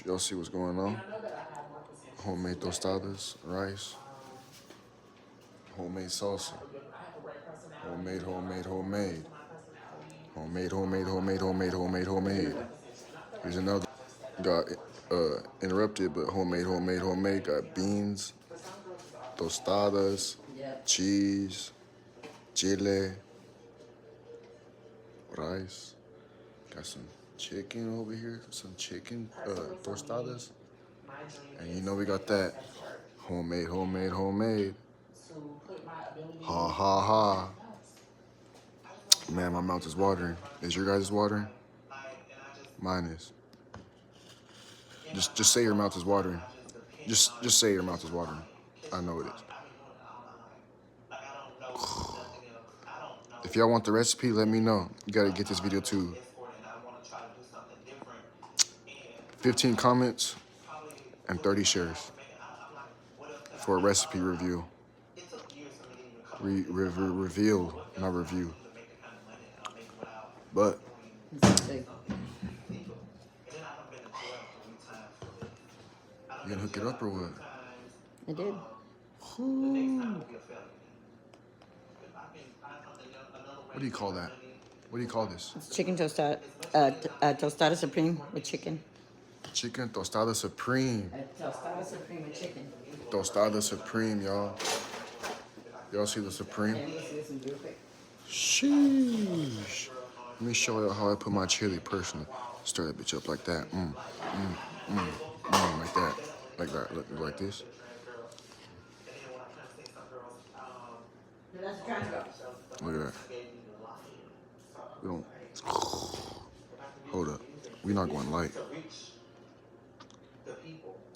Y'all see what's going on? Homemade tostadas, rice, homemade salsa, homemade, homemade, homemade, homemade, homemade, homemade, homemade, homemade, homemade. Here's another. Got interrupted, but homemade, homemade, homemade. Got beans, tostadas, cheese, chile, rice. Got some chicken over here, some chicken tostadas. And you know we got that homemade, homemade, homemade. Ha ha ha. Man, my mouth is watering. Is your guys' watering? Mine is. Just say your mouth is watering. Just say your mouth is watering. I know it is. If y'all want the recipe, let me know. You gotta get this video to 15 comments and 30 shares for a recipe review. Reveal, not review. But you gonna hook it up or what? I did. What do you call that? What do you call this? It's chicken tostada supreme with chicken. Chicken tostada supreme. Tostada supreme with chicken. Tostada supreme, y'all. Y'all see the supreme? Sheesh. Let me show you how I put my chili personally. Stir that bitch up like that. Like that. Like that. Like this. Look at that. We don't. Hold up. We're not going light.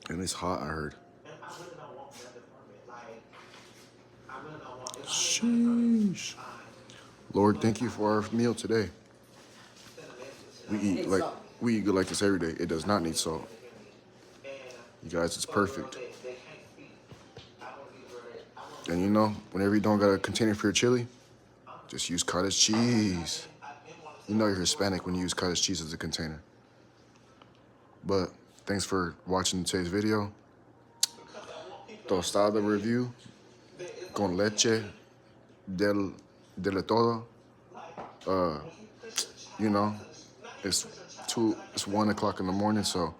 And it's hot, I heard. Sheesh. Lord, thank you for our meal today. We eat good like this every day. It does not need salt. You guys, it's perfect. And you know, whenever you don't got a container for your chili, just use cottage cheese. You know you're Hispanic when you use cottage cheese as a container. But thanks for watching today's video. Tostada review con leche de todo. You know, it's 1 o'clock in the morning, so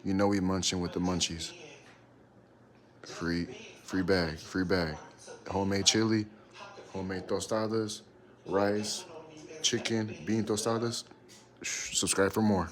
you know we munching with the munchies. Free bag. Homemade chili, homemade tostadas, rice, chicken, bean tostadas. Subscribe for more.